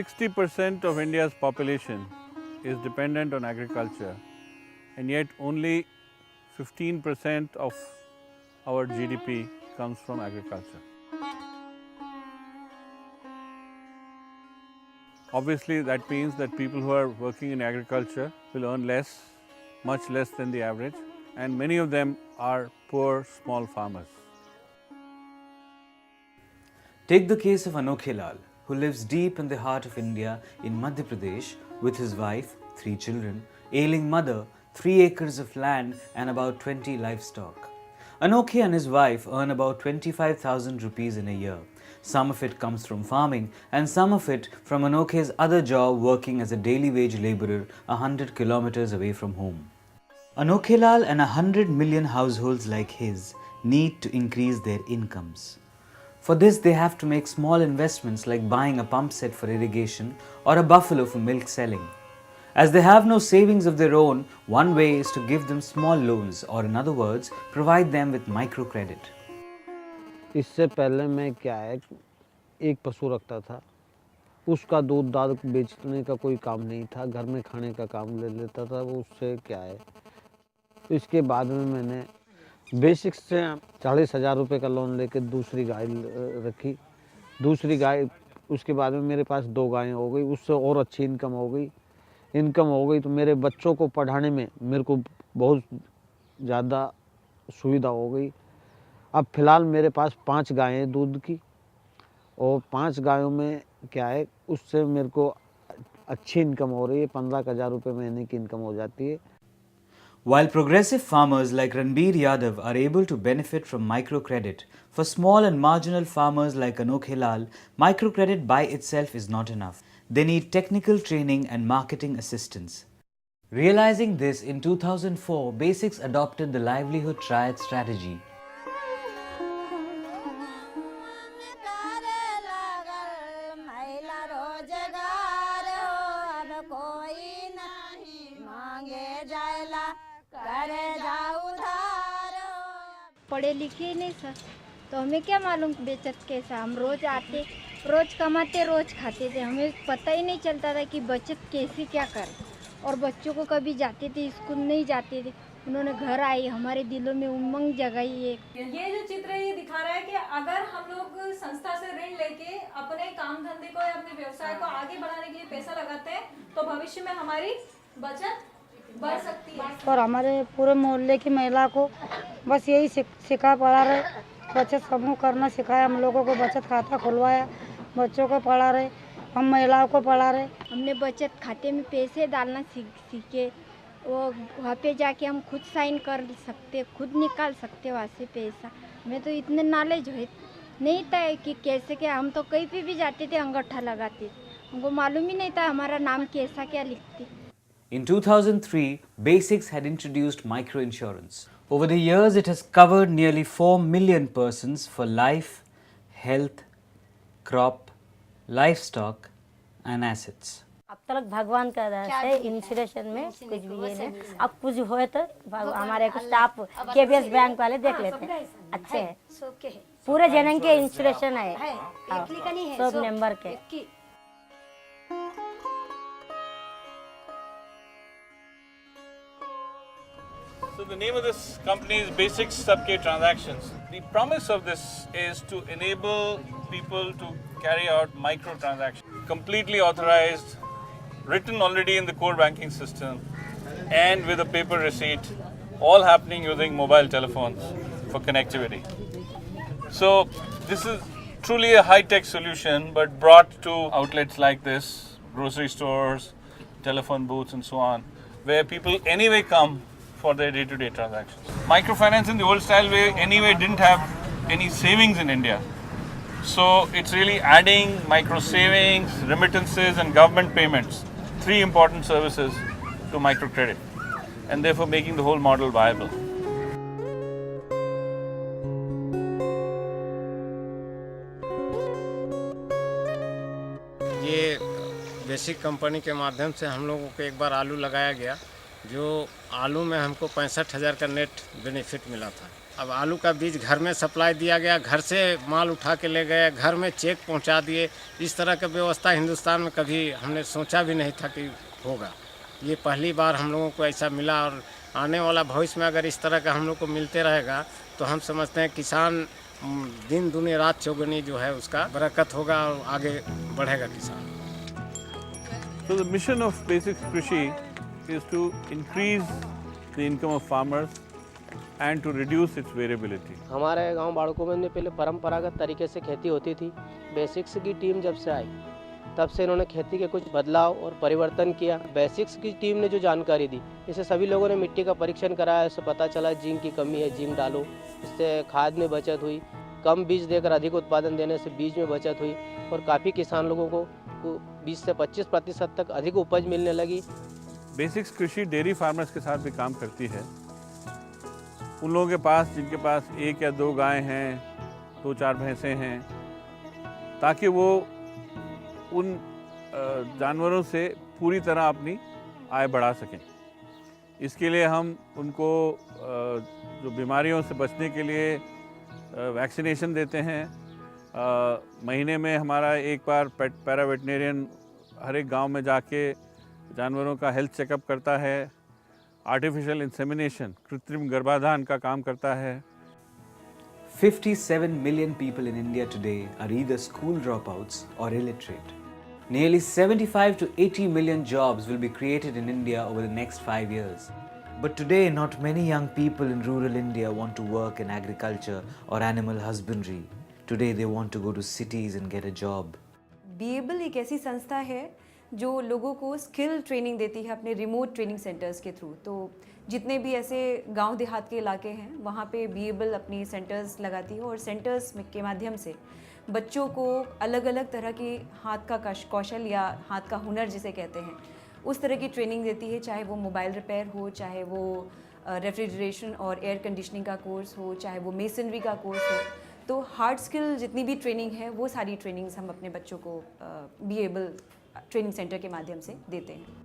60% of India's population is dependent on agriculture, and yet only 15% of our GDP comes from agriculture. Obviously, that means that people who are working in agriculture will earn less, much less than the average, and many of them are poor small farmers. Take the case of Anokhe Lal, who lives deep in the heart of India in Madhya Pradesh with his wife, 3 children, ailing mother, 3 acres of land and about 20 livestock. Anokhe and his wife earn about 25,000 rupees in a year. Some of it comes from farming and some of it from Anokhe's other job working as a daily wage labourer 100 kilometers away from home. Anokhe Lal and 100 million households like his need to increase their incomes. For this, they have to make small investments like buying a pump set for irrigation or a buffalo for milk selling. As they have no savings of their own, one way is to give them small loans, or in other words, provide them with microcredit. इससे पहले मैं क्या है, एक पशु रखता था, उसका दूध दाद बेचने का कोई काम नहीं था, घर में खाने का काम ले लेता था, वो उससे क्या है। इसके बाद में मैंने बेसिक से 40,000 रुपये का लोन लेके दूसरी गाय रखी। दूसरी गाय उसके बाद में मेरे पास 2 गायें हो गई, उससे और अच्छी इनकम हो गई तो मेरे बच्चों को पढ़ाने में मेरे को बहुत ज़्यादा सुविधा हो गई। अब फ़िलहाल मेरे पास 5 गायें हैं दूध की, और 5 गायों में क्या है, उससे मेरे को अच्छी इनकम हो रही है, 15,000 रुपये महीने की इनकम हो जाती है। While progressive farmers like Ranbir Yadav are able to benefit from microcredit, for small and marginal farmers like Anokhe Lal, microcredit by itself is not enough. They need technical training and marketing assistance. Realizing this, in 2004, Basics adopted the Livelihood Triad strategy. पढ़े लिखे नहीं sir, तो हमें क्या मालूम बचत कैसा। हम रोज आते, रोज कमाते, रोज खाते थे, हमें पता ही नहीं चलता था कि बचत कैसे क्या करें। और बच्चों को कभी जाते थे स्कूल नहीं जाते थे, उन्होंने घर आए, हमारे दिलों में उमंग जगाई। ये जो चित्र ये दिखा रहा है कि अगर हम लोग संस्था से ऋण लेके अपने काम धंधे को या अपने व्यवसाय को आगे बढ़ाने के लिए पैसा लगाते हैं, तो भविष्य में हमारी बचत बढ़ सकती है। और हमारे पूरे मोहल्ले की महिला को बस यही सिखा पढ़ा रहे, बचत समूह करना सिखाया, हम लोगों को बचत खाता खुलवाया, बच्चों को पढ़ा रहे, हम महिलाओं को पढ़ा रहे। हमने बचत खाते में पैसे डालना सीखे, वो वहाँ पे जाके हम खुद साइन कर सकते, खुद निकाल सकते वहाँ से पैसा। हमें तो इतने नॉलेज नहीं था कि कैसे क्या, हम तो कहीं पे भी जाते थे अंगूठा लगाते थे, हमको मालूम ही नहीं था हमारा नाम कैसा क्या लिखते। In 2003, Basics had introduced microinsurance. Over the years, it has covered nearly 4 million persons for life, health, crop, livestock and assets. अब तक भगवान का से इंश्योरेंस में कुछ भी ये नहीं। अब कुछ होए तो हमारे को स्टाफ केबीएस बैंक वाले देख लेते हैं, अच्छे हैं, पूरे जनन के इंश्योरेंस है, सब नंबर के। So the name of this company is Basics Sabke Transactions. The promise of this is to enable people to carry out micro transactions, completely authorized, written already in the core banking system, and with a paper receipt, all happening using mobile telephones for connectivity. So this is truly a high-tech solution, but brought to outlets like this, grocery stores, telephone booths and so on, where people anyway come for their day-to-day transactions. Microfinance in the old style way anyway didn't have any savings in India. So it's really adding micro savings, remittances and government payments, 3 important services to microcredit, and therefore making the whole model viable. ये basic company के माध्यम से हम लोगों को एक बार आलू लगाया गया, जो आलू में हमको 65,000 का नेट बेनिफिट मिला था। अब आलू का बीज घर में सप्लाई दिया गया, घर से माल उठा के ले गए, घर में चेक पहुंचा दिए। इस तरह का व्यवस्था हिंदुस्तान में कभी हमने सोचा भी नहीं था कि होगा। ये पहली बार हम लोगों को ऐसा मिला, और आने वाला भविष्य में अगर इस तरह का हम लोग को मिलते रहेगा तो हम समझते हैं किसान दिन दुनी रात चौगुनी जो है उसका बरकत होगा और आगे बढ़ेगा किसान। So the mission of Basic Krishi is to increase the income of farmers and to reduce its variability. हमारे गांव बाड़कों में पहले परंपरागत तरीके से खेती होती थी। बेसिक्स की टीम जब से आई तब से इन्होंने खेती के कुछ बदलाव और परिवर्तन किया। बेसिक्स की टीम ने जो जानकारी दी, इससे सभी लोगों ने मिट्टी का परीक्षण कराया, इससे पता चला जिंक की कमी है, जिंक डालो। इससे खाद में बचत हुई, कम बीज देकर अधिक उत्पादन देने से बीज में बचत हुई, और काफ़ी किसान लोगों को 20 से 25% तक अधिक उपज मिलने लगी। बेसिक्स कृषि डेयरी फार्मर्स के साथ भी काम करती है। उन लोगों के पास जिनके पास 1 या 2 गायें हैं, 2-4 भैंसें हैं, ताकि वो उन जानवरों से पूरी तरह अपनी आय बढ़ा सकें। इसके लिए हम उनको जो बीमारियों से बचने के लिए वैक्सीनेशन देते हैं। महीने में हमारा एक बार पैरा वेटनेरियन हर एक गांव में जाके जानवरों का हेल्थ चेकअप करता है। आर्टिफिशियल इंसेमिनेशन, कृत्रिम गर्भाधान का काम करता है। 57 million people in India today are either school dropouts or illiterate. Nearly 75 to 80 million jobs will be created in India over the next 5 years. But today, not many young people in rural India want to work in agriculture or animal husbandry. Today, they want to go to cities and get a job. बीएबल एक ऐसी संस्था है जो लोगों को skill training देती है अपने रिमोट ट्रेनिंग सेंटर्स के थ्रू। तो जितने भी ऐसे गांव देहात के इलाके हैं वहाँ पे बीएबल अपनी सेंटर्स लगाती है, और सेंटर्स के माध्यम से बच्चों को अलग अलग तरह की हाथ का कौशल या हाथ का हुनर जिसे कहते हैं उस तरह की ट्रेनिंग देती है। चाहे वो मोबाइल रिपेयर हो, चाहे वो रेफ्रिजरेशन और एयर कंडीशनिंग का कोर्स हो, चाहे वो मेसनरी का कोर्स हो। तो हार्ड स्किल जितनी भी ट्रेनिंग है वो सारी ट्रेनिंग्स हम अपने बच्चों को बीएबल ट्रेनिंग सेंटर के माध्यम से देते हैं।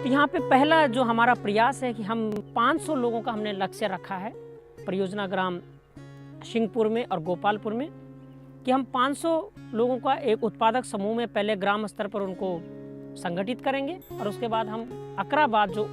यहाँ पे पहला जो हमारा प्रयास है कि हम 500 लोगों का हमने लक्ष्य रखा है परियोजना ग्राम सिंहपुर में और गोपालपुर में, कि हम 500 लोगों का एक उत्पादक समूह में पहले ग्राम स्तर पर उनको संगठित करेंगे, और उसके बाद हम अकराबाद जो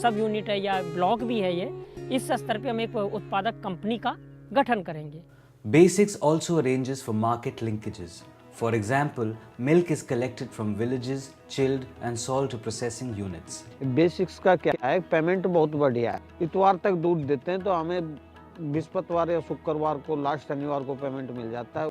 सब यूनिट है या ब्लॉक भी है, ये इस स्तर पे हम एक उत्पादक कंपनी का गठन करेंगे। Basics also arranges for market linkages. For example, milk is collected from villages, chilled and sold to processing units. Basics का क्या है, पेमेंट बहुत बढ़िया है। इतवार तक दूध देते हैं तो हमें बृहस्पतिवार या शुक्रवार को, लास्ट शनिवार को पेमेंट मिल जाता है।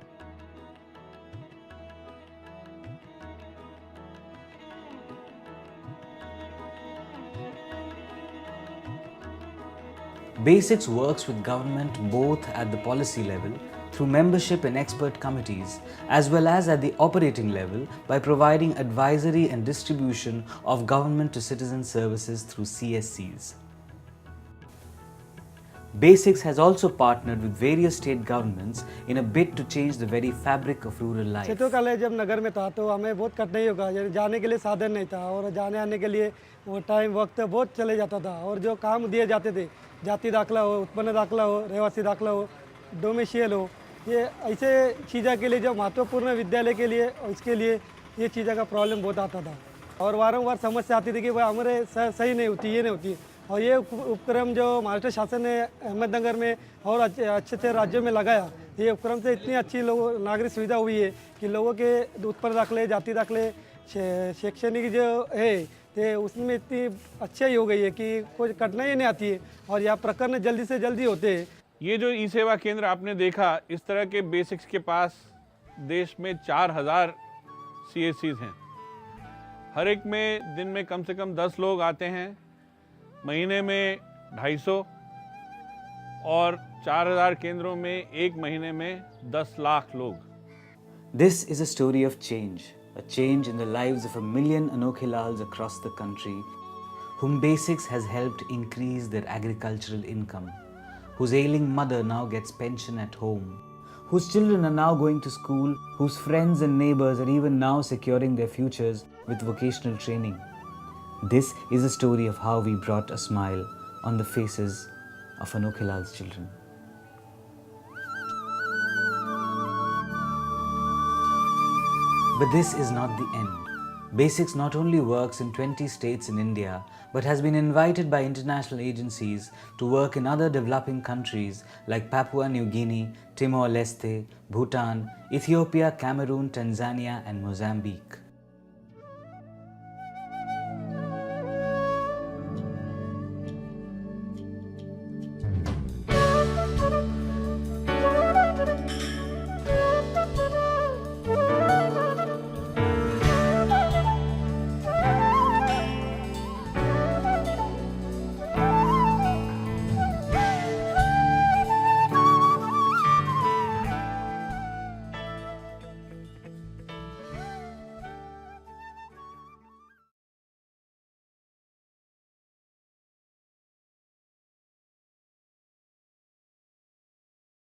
Basics works with government both at the policy level through membership in expert committees as well as at the operating level by providing advisory and distribution of government to citizen services through CSCs. Basics has also partnered with various state governments in a bid to change the very fabric of rural life. क्षेत्रकालय जब नगर में था तो हमें बहुत कठिनाई होगा, जाने के लिए साधन नहीं था, और जाने आने के लिए वो टाइम वक्त बहुत चले जाता था। और जो काम दिए जाते थे, जाति दाखला हो, उत्पन्न दाखला हो, रहवासी दाखला हो, डोमिशियल हो, ये ऐसे चीज़ों के लिए जो महत्वपूर्ण विद्यालय के लिए, इसके लिए ये चीज़ों का प्रॉब्लम बहुत आता था, और वारंवार समस्या आती थी कि भाई हमारे सही नहीं होती, ये नहीं होती। और ये उपक्रम जो महाराष्ट्र शासन ने अहमदनगर में और अच्छे अच्छे राज्यों में लगाया, ये उपक्रम से इतनी अच्छी लोगों नागरिक सुविधा हुई है कि लोगों के उत्पन्न दाखले, जाति दाखले, शैक्षणिक जो है तो उसमें इतनी अच्छाई हो गई है कि कोई कठिनाई नहीं आती है, और यह प्रकरण जल्दी से जल्दी होते हैं। ये जो ई सेवा केंद्र आपने देखा, इस तरह के बेसिक्स के पास देश में 4000 CSCs हैं। हर एक में दिन में कम से कम 10 लोग आते हैं, महीने में 250, और 4000 केंद्रों में एक महीने में 10 लाख लोग। This is a story of change. a change in the lives of 1 million Anokhilals across the country, whom Basics has helped increase their agricultural income, whose ailing mother now gets pension at home, whose children are now going to school, whose friends and neighbors are even now securing their futures with vocational training. This is a story of how we brought a smile on the faces of Anokhilal's children. But this is not the end. Basics not only works in 20 states in India, but has been invited by international agencies to work in other developing countries like Papua New Guinea, Timor-Leste, Bhutan, Ethiopia, Cameroon, Tanzania and Mozambique.